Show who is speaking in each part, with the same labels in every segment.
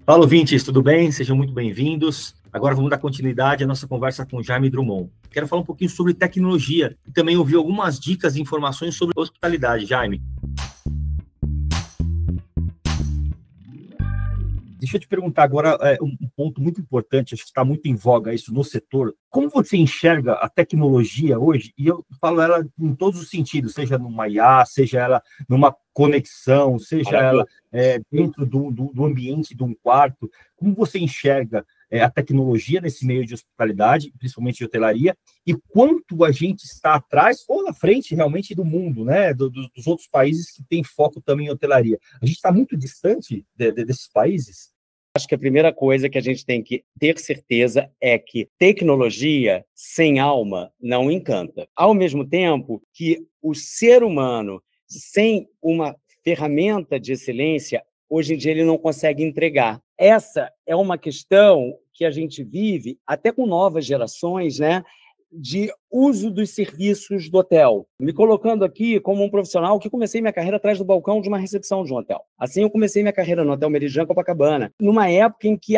Speaker 1: Fala, ouvintes, tudo bem? Sejam muito bem-vindos. Agora vamos dar continuidade à nossa conversa com Jaime Drummond. Quero falar um pouquinho sobre tecnologia e também ouvir algumas dicas e informações sobre hospitalidade. Jaime, deixa eu te perguntar agora um ponto muito importante, acho que está muito em voga isso no setor. Como você enxerga a tecnologia hoje? E eu falo ela em todos os sentidos, seja numa IA, seja ela numa conexão, seja ela dentro do ambiente de um quarto. Como você enxerga a tecnologia nesse meio de hospitalidade, principalmente de hotelaria, e quanto a gente está atrás ou na frente realmente do mundo, né? Dos outros países que têm foco também em hotelaria. A gente está muito distante desses países?
Speaker 2: Acho que a primeira coisa que a gente tem que ter certeza é que tecnologia sem alma não encanta. Ao mesmo tempo que o ser humano, sem uma ferramenta de excelência, hoje em dia ele não consegue entregar. Essa é uma questão que a gente vive até com novas gerações, né? De uso dos serviços do hotel. Me colocando aqui como um profissional que comecei minha carreira atrás do balcão de uma recepção de um hotel. Assim eu comecei minha carreira no Hotel Meridian Copacabana, numa época em que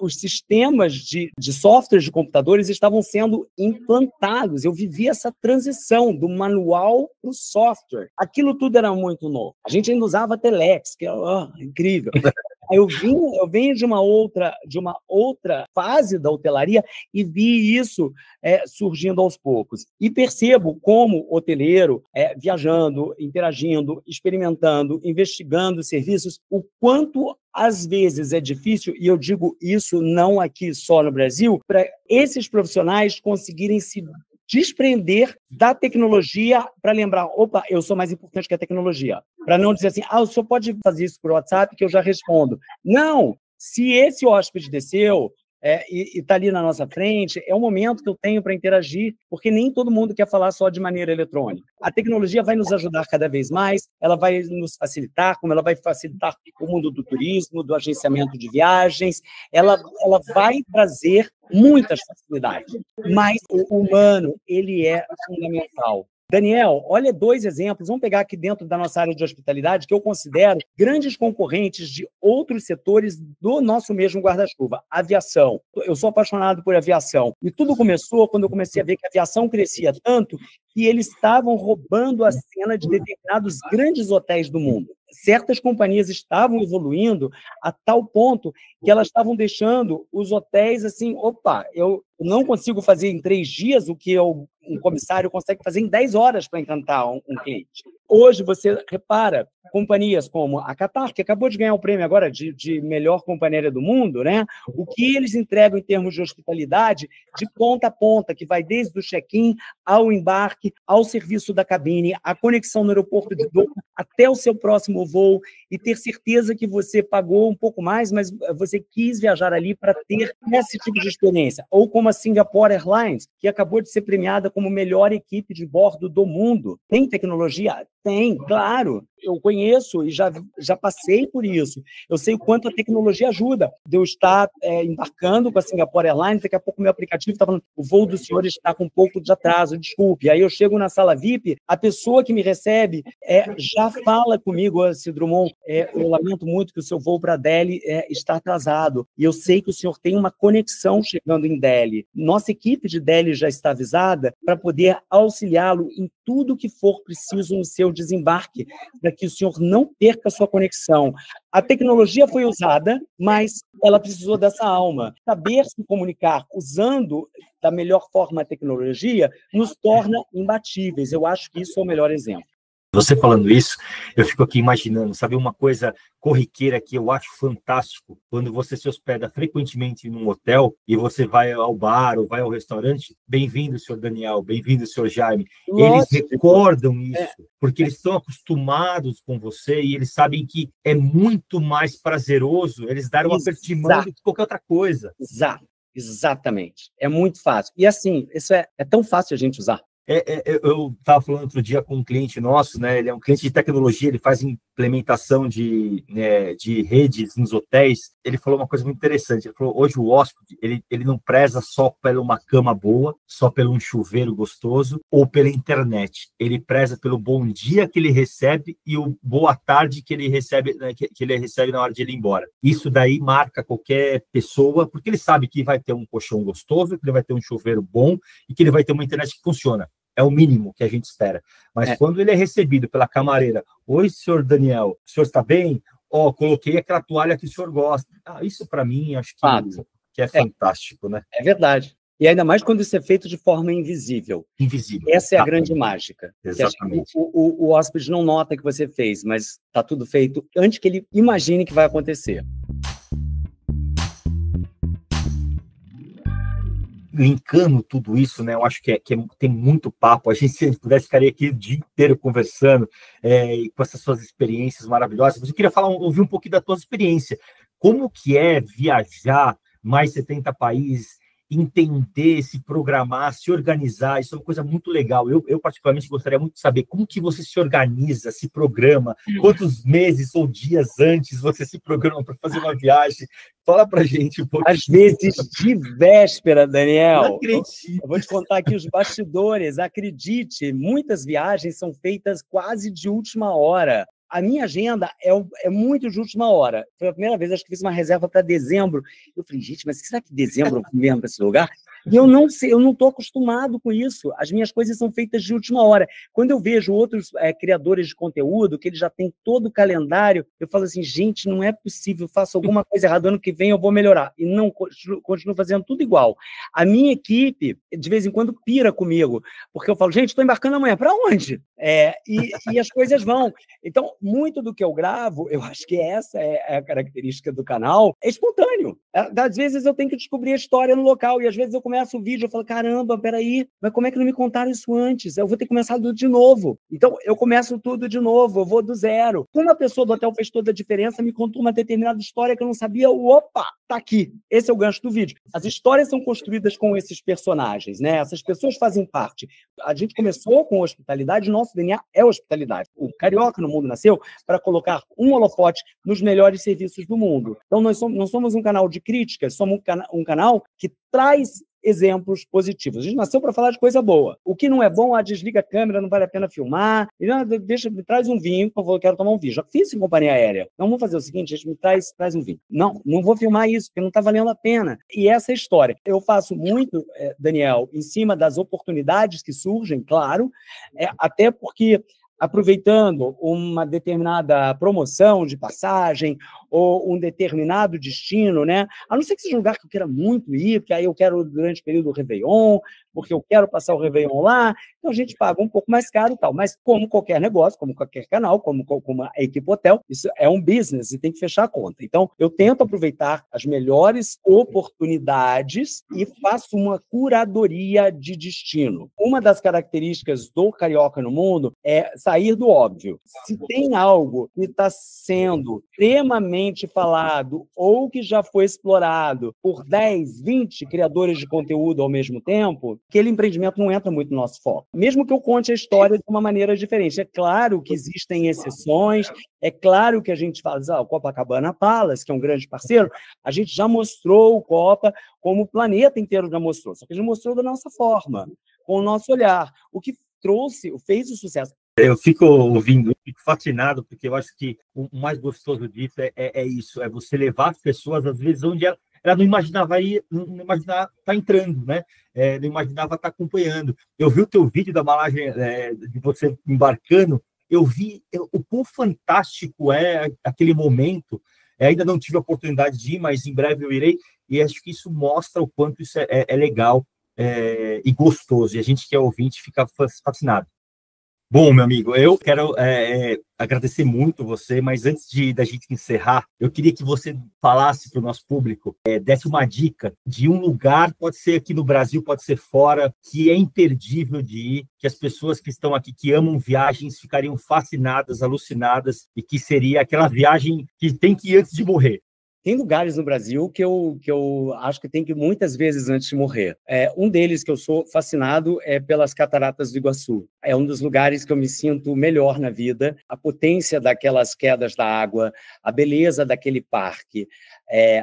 Speaker 2: os sistemas de softwares de computadores estavam sendo implantados. Eu vivi essa transição do manual para o software. Aquilo tudo era muito novo. A gente ainda usava Telex, que é incrível. Eu venho de uma outra fase da hotelaria e vi isso surgindo aos poucos. E percebo como hoteleiro, viajando, interagindo, experimentando, investigando serviços, o quanto às vezes é difícil, e eu digo isso não aqui só no Brasil, para esses profissionais conseguirem se desprender da tecnologia para lembrar, opa, eu sou mais importante que a tecnologia. Para não dizer assim, o senhor pode fazer isso por WhatsApp que eu já respondo. Não! Se esse hóspede desceu e está ali na nossa frente, é o momento que eu tenho para interagir, porque nem todo mundo quer falar só de maneira eletrônica. A tecnologia vai nos ajudar cada vez mais, ela vai nos facilitar, como ela vai facilitar o mundo do turismo, do agenciamento de viagens, ela vai trazer muitas facilidades, mas o humano, ele é fundamental. Daniel, olha 2 exemplos, vamos pegar aqui dentro da nossa área de hospitalidade, que eu considero grandes concorrentes de outros setores do nosso mesmo guarda-chuva, aviação. Eu sou apaixonado por aviação, e tudo começou quando eu comecei a ver que a aviação crescia tanto que eles estavam roubando a cena de determinados grandes hotéis do mundo. Certas companhias estavam evoluindo a tal ponto que elas estavam deixando os hotéis assim, opa, eu não consigo fazer em 3 dias o que um comissário consegue fazer em 10 horas para encantar um cliente. Hoje, você repara, companhias como a Qatar, que acabou de ganhar o prêmio agora de melhor companhia aérea do mundo, né? O que eles entregam em termos de hospitalidade de ponta a ponta, que vai desde o check-in ao embarque, ao serviço da cabine, a conexão no aeroporto de Doha, até o seu próximo voo, e ter certeza que você pagou um pouco mais, mas você quis viajar ali para ter esse tipo de experiência. Ou como a Singapore Airlines, que acabou de ser premiada como melhor equipe de bordo do mundo. Tem tecnologia? Tem, claro. Eu conheço e já passei por isso. Eu sei o quanto a tecnologia ajuda. Eu estar embarcando com a Singapore Airlines, daqui a pouco o meu aplicativo está falando, o voo do senhor está com um pouco de atraso, desculpe. Aí eu chego na sala VIP, a pessoa que me recebe já fala comigo, Drummond, eu lamento muito que o seu voo para Delhi está atrasado. E eu sei que o senhor tem uma conexão chegando em Delhi. Nossa equipe de Delhi já está avisada para poder auxiliá-lo em tudo que for preciso no seu desembarque, para que o senhor não perca a sua conexão. A tecnologia foi usada, mas ela precisou dessa alma. Saber se comunicar usando da melhor forma a tecnologia nos torna imbatíveis. Eu acho que isso é o melhor exemplo.
Speaker 1: Você falando isso, eu fico aqui imaginando, sabe, uma coisa corriqueira que eu acho fantástico, quando você se hospeda frequentemente num hotel e você vai ao bar ou vai ao restaurante, bem-vindo, senhor Daniel, bem-vindo, senhor Jaime. Eles recordam isso, porque eles estão acostumados com você e eles sabem que é muito mais prazeroso eles darem um aperto de mão do que qualquer outra coisa.
Speaker 2: Exatamente. É muito fácil. E assim, isso é tão fácil a gente usar.
Speaker 1: Eu estava falando outro dia com um cliente nosso, né? Ele é um cliente de tecnologia, ele faz implementação de redes nos hotéis, ele falou uma coisa muito interessante. Ele falou, hoje o hóspede, ele não preza só pela uma cama boa, só pelo um chuveiro gostoso ou pela internet. Ele preza pelo bom dia que ele recebe e o boa tarde que ele recebe, né, que ele recebe na hora de ir embora. Isso daí marca qualquer pessoa, porque ele sabe que vai ter um colchão gostoso, que ele vai ter um chuveiro bom e que ele vai ter uma internet que funciona. É o mínimo que a gente espera. Mas quando ele é recebido pela camareira, oi, senhor Daniel, o senhor está bem? Coloquei aquela toalha que o senhor gosta. Isso, para mim, acho que é fantástico, né?
Speaker 2: É verdade. E ainda mais quando isso é feito de forma invisível.
Speaker 1: Invisível.
Speaker 2: Essa é a grande mágica.
Speaker 1: Exatamente.
Speaker 2: O hóspede não nota que você fez, mas está tudo feito antes que ele imagine que vai acontecer.
Speaker 1: Linkando tudo isso, né? Eu acho que tem muito papo. A gente, se pudesse, ficaria aqui o dia inteiro conversando com essas suas experiências maravilhosas. Mas eu queria ouvir um pouquinho da tua experiência. Como que é viajar mais 70 países, entender, se programar, se organizar? Isso é uma coisa muito legal. Eu particularmente, gostaria muito de saber como que você se organiza, se programa, quantos meses ou dias antes você se programa para fazer uma viagem. Fala pra gente um pouquinho.
Speaker 2: Às vezes de véspera, Daniel.
Speaker 1: Não acredito.
Speaker 2: Eu vou te contar aqui os bastidores. Acredite, muitas viagens são feitas quase de última hora. A minha agenda é muito de última hora. Foi a primeira vez, acho que fiz uma reserva para dezembro. Eu falei, gente, mas será que dezembro eu vou mesmo para esse lugar? E eu não sei, eu não estou acostumado com isso. As minhas coisas são feitas de última hora. Quando eu vejo outros criadores de conteúdo, que eles já têm todo o calendário, eu falo assim, gente, não é possível, faço alguma coisa errada, ano que vem eu vou melhorar. E não, continuo fazendo tudo igual. A minha equipe, de vez em quando, pira comigo, porque eu falo, gente, estou embarcando amanhã, para onde? E as coisas vão. Então, muito do que eu gravo, eu acho que essa é a característica do canal, é espontâneo. Às vezes eu tenho que descobrir a história no local, e às vezes eu começo o vídeo, eu falo, caramba, peraí, mas como é que não me contaram isso antes? Eu vou ter que começar tudo de novo. Então, eu começo tudo de novo, eu vou do zero. Quando a pessoa do hotel fez toda a diferença, me contou uma determinada história que eu não sabia, opa, tá aqui. Esse é o gancho do vídeo. As histórias são construídas com esses personagens, né? Essas pessoas fazem parte. A gente começou com hospitalidade, nosso DNA é hospitalidade. O Carioca no Mundo nasceu para colocar um holofote nos melhores serviços do mundo. Então, nós não somos um canal de críticas, somos um canal que traz exemplos positivos. A gente nasceu para falar de coisa boa. O que não é bom, desliga a câmera, não vale a pena filmar. Me traz um vinho, por favor, eu quero tomar um vinho. Já fiz em companhia aérea. Não, vamos fazer o seguinte, gente, me traz um vinho. Não vou filmar isso, porque não está valendo a pena. E essa é a história. Eu faço muito, Daniel, em cima das oportunidades que surgem, claro, até porque aproveitando uma determinada promoção de passagem ou um determinado destino, né? A não ser que seja um lugar que eu queira muito ir, porque aí eu quero durante o período do Réveillon, porque eu quero passar o Réveillon lá, então a gente paga um pouco mais caro e tal. Mas como qualquer negócio, como qualquer canal, como a equipe hotel, isso é um business e tem que fechar a conta. Então, eu tento aproveitar as melhores oportunidades e faço uma curadoria de destino. Uma das características do Carioca no Mundo é sair do óbvio. Se tem algo que está sendo extremamente falado ou que já foi explorado por 10, 20 criadores de conteúdo ao mesmo tempo, aquele empreendimento não entra muito no nosso foco. Mesmo que eu conte a história de uma maneira diferente. É claro que existem exceções, é claro que a gente fala, o Copacabana Palace, que é um grande parceiro, a gente já mostrou o Copa como o planeta inteiro já mostrou, só que a gente mostrou da nossa forma, com o nosso olhar. O que fez o sucesso.
Speaker 1: Eu fico ouvindo, fico fascinado, porque eu acho que o mais gostoso disso é isso, é você levar as pessoas, às vezes, onde ela não imaginava estar entrando, né? Não imaginava estar acompanhando. Eu vi o teu vídeo da malagem, de você embarcando, eu vi o quão fantástico é aquele momento. Ainda não tive a oportunidade de ir, mas em breve eu irei, e acho que isso mostra o quanto isso é legal e gostoso, e a gente que é ouvinte fica fascinado. Bom, meu amigo, eu quero agradecer muito você, mas antes da gente encerrar, eu queria que você falasse para o nosso público, desse uma dica de um lugar, pode ser aqui no Brasil, pode ser fora, que é imperdível de ir, que as pessoas que estão aqui, que amam viagens, ficariam fascinadas, alucinadas, e que seria aquela viagem que tem que ir antes de morrer.
Speaker 2: Tem lugares no Brasil que eu acho que tem que ir muitas vezes antes de morrer. Um deles que eu sou fascinado é pelas Cataratas do Iguaçu. É um dos lugares que eu me sinto melhor na vida. A potência daquelas quedas da água, a beleza daquele parque,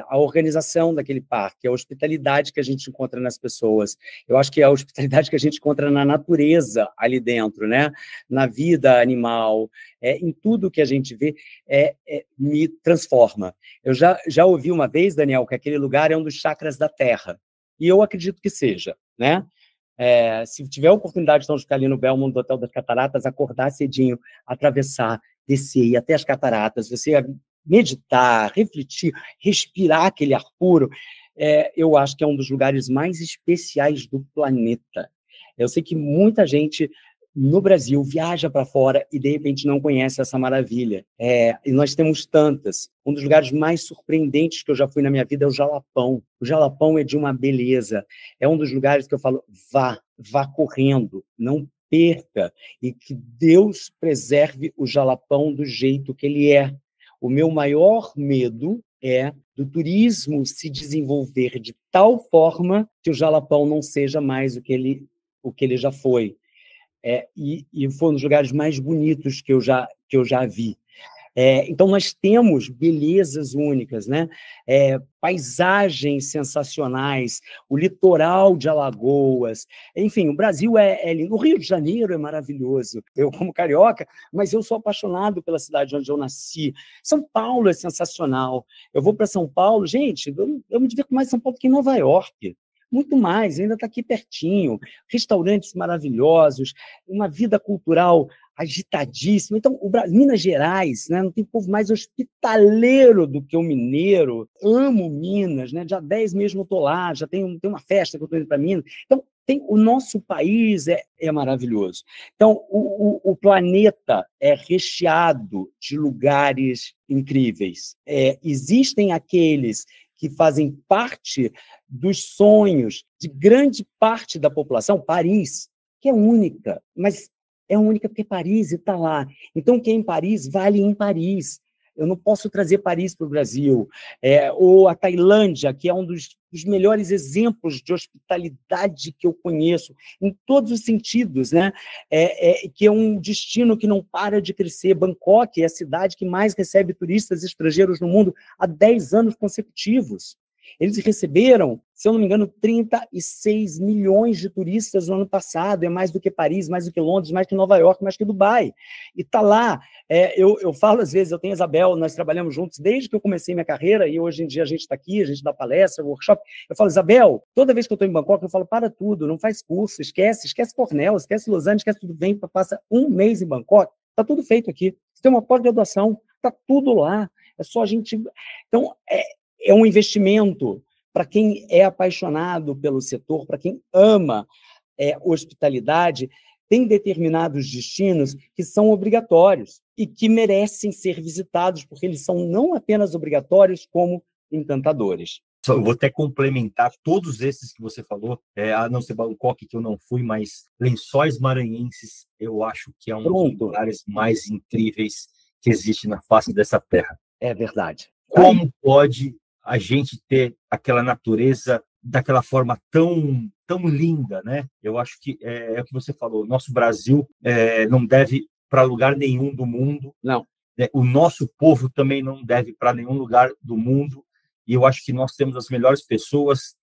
Speaker 2: a organização daquele parque, a hospitalidade que a gente encontra nas pessoas. Eu acho que é a hospitalidade que a gente encontra na natureza ali dentro, né? Na vida animal, em tudo que a gente vê, me transforma. Eu já ouvi uma vez, Daniel, que aquele lugar é um dos chakras da Terra. E eu acredito que seja, né? Se tiver a oportunidade então, de ficar ali no Belmont do Hotel das Cataratas, acordar cedinho, atravessar, descer, ir até as cataratas, você meditar, refletir, respirar aquele ar puro, eu acho que é um dos lugares mais especiais do planeta. Eu sei que muita gente no Brasil viaja para fora e, de repente, não conhece essa maravilha. E nós temos tantas. Um dos lugares mais surpreendentes que eu já fui na minha vida é o Jalapão. O Jalapão é de uma beleza. É um dos lugares que eu falo, vá correndo, não perca, e que Deus preserve o Jalapão do jeito que ele é. O meu maior medo é do turismo se desenvolver de tal forma que o Jalapão não seja mais o que ele já foi. E foi um dos lugares mais bonitos que eu já vi. Então, nós temos belezas únicas, né? Paisagens sensacionais, o litoral de Alagoas, enfim, o Brasil é lindo. O Rio de Janeiro é maravilhoso, eu como carioca, mas eu sou apaixonado pela cidade onde eu nasci. São Paulo é sensacional. Eu vou para São Paulo, gente, eu me divirto mais em São Paulo do que em Nova York. Muito mais, ainda está aqui pertinho, restaurantes maravilhosos, uma vida cultural agitadíssima. Então, Minas Gerais, né, não tem povo mais hospitaleiro do que o mineiro. Amo Minas, né? Dia 10 mesmo eu estou lá, já tem uma festa que eu estou indo para Minas. Então, o nosso país é maravilhoso. Então, o planeta é recheado de lugares incríveis. Existem aqueles que fazem parte dos sonhos de grande parte da população. Paris, que é única, mas é única porque Paris está lá. Então, quem é em Paris, vale em Paris. Eu não posso trazer Paris para o Brasil. Ou a Tailândia, que é um dos melhores exemplos de hospitalidade que eu conheço, em todos os sentidos, né? Que é um destino que não para de crescer. Bangkok é a cidade que mais recebe turistas estrangeiros no mundo há 10 anos consecutivos. Eles receberam, se eu não me engano, 36 milhões de turistas no ano passado. É mais do que Paris, mais do que Londres, mais que Nova York, mais que Dubai. E está lá. Eu falo às vezes, eu tenho a Isabel, nós trabalhamos juntos desde que eu comecei minha carreira, e hoje em dia a gente está aqui, a gente dá palestra, workshop. Eu falo, Isabel, toda vez que eu estou em Bangkok, eu falo, para tudo, não faz curso, esquece Cornell, esquece Los Angeles, esquece tudo, vem, passa um mês em Bangkok, está tudo feito aqui. Você tem uma pós-graduação, está tudo lá. É só a gente... Então, é um investimento para quem é apaixonado pelo setor, para quem ama hospitalidade. Tem determinados destinos que são obrigatórios e que merecem ser visitados, porque eles são não apenas obrigatórios, como encantadores.
Speaker 1: Eu vou até complementar todos esses que você falou, a não ser Bangkok, que eu não fui, mas Lençóis Maranhenses, eu acho que é um dos lugares mais incríveis que existe na face dessa terra.
Speaker 2: É verdade.
Speaker 1: Como pode a gente ter aquela natureza daquela forma tão linda, né? Eu acho que é o que você falou, nosso Brasil não deve para lugar nenhum do mundo.
Speaker 2: Não.
Speaker 1: O nosso povo também não deve para nenhum lugar do mundo, e eu acho que nós temos as melhores pessoas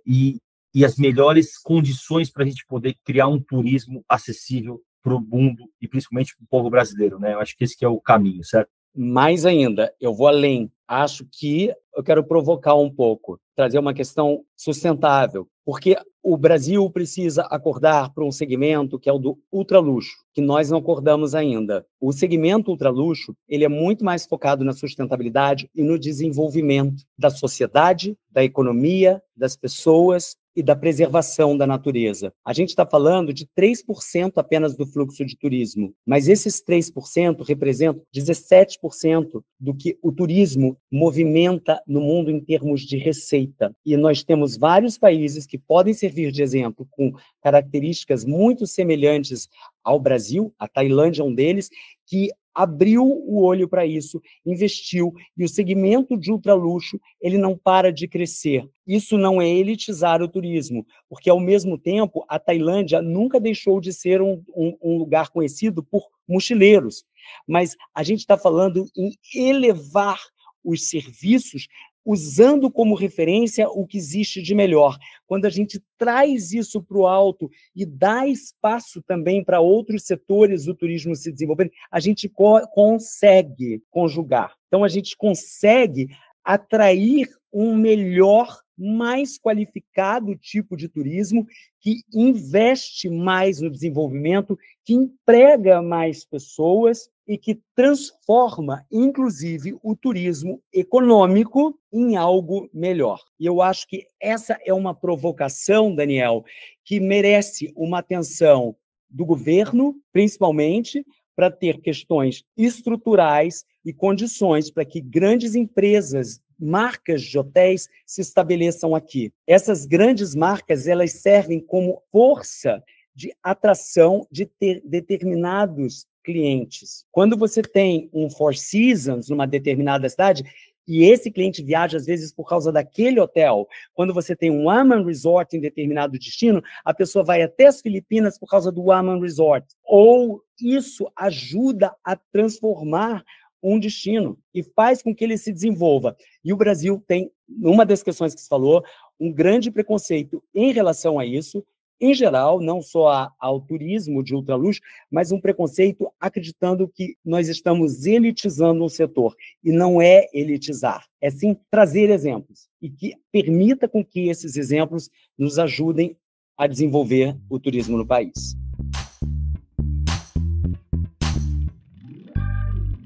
Speaker 1: e as melhores condições para a gente poder criar um turismo acessível para o mundo, e principalmente para o povo brasileiro, né? Eu acho que esse que é o caminho, certo?
Speaker 2: Mais ainda, eu vou além. Acho que eu quero provocar um pouco, trazer uma questão sustentável, porque o Brasil precisa acordar para um segmento que é o do ultraluxo, que nós não acordamos ainda. O segmento ultraluxo, ele é muito mais focado na sustentabilidade e no desenvolvimento da sociedade, da economia, das pessoas e da preservação da natureza. A gente está falando de 3% apenas do fluxo de turismo, mas esses 3% representam 17% do que o turismo movimenta no mundo em termos de receita. E nós temos vários países que podem servir de exemplo com características muito semelhantes ao Brasil, a Tailândia é um deles, que abriu o olho para isso, investiu, e o segmento de ultraluxo, ele não para de crescer. Isso não é elitizar o turismo, porque, ao mesmo tempo, a Tailândia nunca deixou de ser um lugar conhecido por mochileiros, mas a gente está falando em elevar os serviços, usando como referência o que existe de melhor. Quando a gente traz isso para o alto e dá espaço também para outros setores do turismo se desenvolverem, a gente consegue conjugar. Então, a gente consegue atrair um melhor, mais qualificado tipo de turismo, que investe mais no desenvolvimento, que emprega mais pessoas e que transforma, inclusive, o turismo econômico em algo melhor. E eu acho que essa é uma provocação, Daniel, que merece uma atenção do governo, principalmente, para ter questões estruturais e condições para que grandes empresas, marcas de hotéis se estabeleçam aqui. Essas grandes marcas, elas servem como força de atração de determinados clientes. Quando você tem um Four Seasons numa determinada cidade, e esse cliente viaja, às vezes, por causa daquele hotel. Quando você tem um Aman Resort em determinado destino, a pessoa vai até as Filipinas por causa do Aman Resort. Ou isso ajuda a transformar um destino e faz com que ele se desenvolva. E o Brasil tem, uma das questões que você falou, um grande preconceito em relação a isso, em geral, não só ao turismo de ultraluxo, mas um preconceito acreditando que nós estamos elitizando um setor. E não é elitizar, é sim trazer exemplos e que permita com que esses exemplos nos ajudem a desenvolver o turismo no país.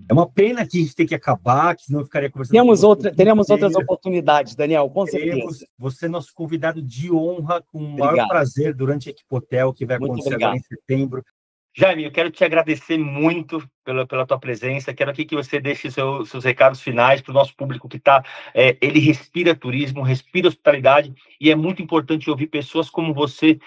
Speaker 1: É uma pena que a gente tem que acabar, que senão eu ficaria conversando
Speaker 2: teremos outras oportunidades, Daniel, com certeza.
Speaker 1: Você é nosso convidado de honra, com o maior prazer, durante a Equipotel, que vai acontecer agora em setembro. Jaime, eu quero te agradecer muito pela tua presença. Quero aqui que você deixe seus recados finais para o nosso público que está... ele respira turismo, respira hospitalidade, e é muito importante ouvir pessoas como você,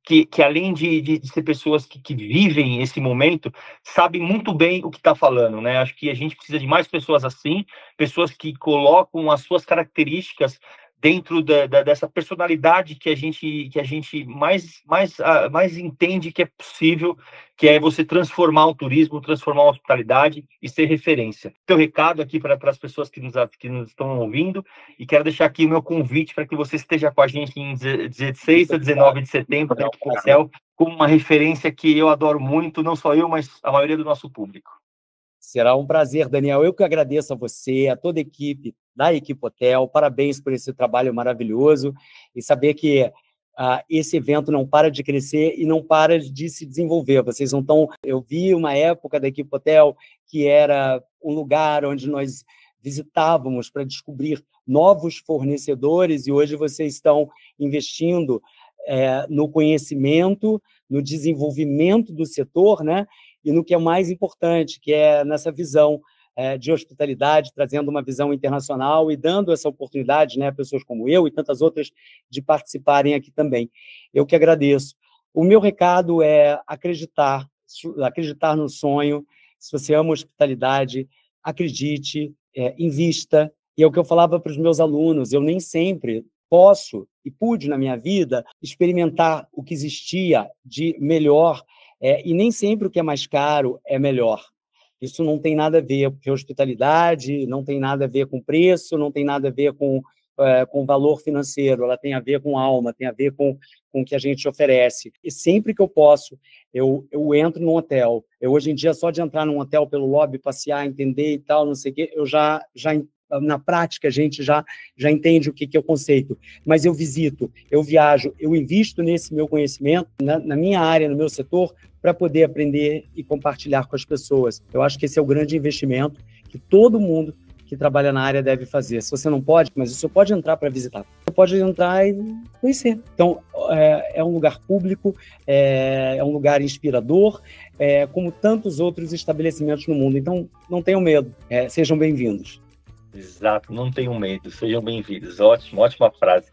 Speaker 1: que além de ser pessoas que vivem esse momento, sabem muito bem o que está falando, né? Acho que a gente precisa de mais pessoas assim, pessoas que colocam as suas características dentro dessa personalidade que a gente mais entende que é possível, que é você transformar o turismo, transformar a hospitalidade e ser referência. Teu recado aqui para as pessoas que nos estão ouvindo, e quero deixar aqui o meu convite para que você esteja com a gente em 16 a 19 de setembro, no Equipotel, como uma referência que eu adoro muito, não só eu, mas a maioria do nosso público.
Speaker 2: Será um prazer, Daniel. Eu que agradeço a você, a toda a equipe da Equipotel. Parabéns por esse trabalho maravilhoso e saber que esse evento não para de crescer e não para de se desenvolver. Vocês não estão... Eu vi uma época da Equipotel que era um lugar onde nós visitávamos para descobrir novos fornecedores, e hoje vocês estão investindo no conhecimento, no desenvolvimento do setor, né? E no que é mais importante, que é nessa visão de hospitalidade, trazendo uma visão internacional e dando essa oportunidade, né, a pessoas como eu e tantas outras de participarem aqui também. Eu que agradeço. O meu recado é acreditar no sonho. Se você ama hospitalidade, acredite, invista. E é o que eu falava para os meus alunos, eu nem sempre posso e pude na minha vida experimentar o que existia de melhor, e nem sempre o que é mais caro é melhor. Isso não tem nada a ver com hospitalidade, não tem nada a ver com preço, não tem nada a ver com valor financeiro, ela tem a ver com alma, tem a ver com o que a gente oferece. E sempre que eu posso, eu entro num hotel. Hoje em dia, só de entrar num hotel pelo lobby, passear, entender e tal, não sei o quê, eu já na prática, a gente já entende o que é o conceito. Mas eu visito, eu viajo, eu invisto nesse meu conhecimento, na minha área, no meu setor, para poder aprender e compartilhar com as pessoas. Eu acho que esse é o grande investimento que todo mundo que trabalha na área deve fazer. Se você não pode, mas você pode entrar para visitar. Você pode entrar e conhecer. Então, é um lugar público, é um lugar inspirador, como tantos outros estabelecimentos no mundo. Então, não tenham medo, sejam bem-vindos.
Speaker 1: Exato, não tenham medo, sejam bem-vindos. Ótimo, ótima frase.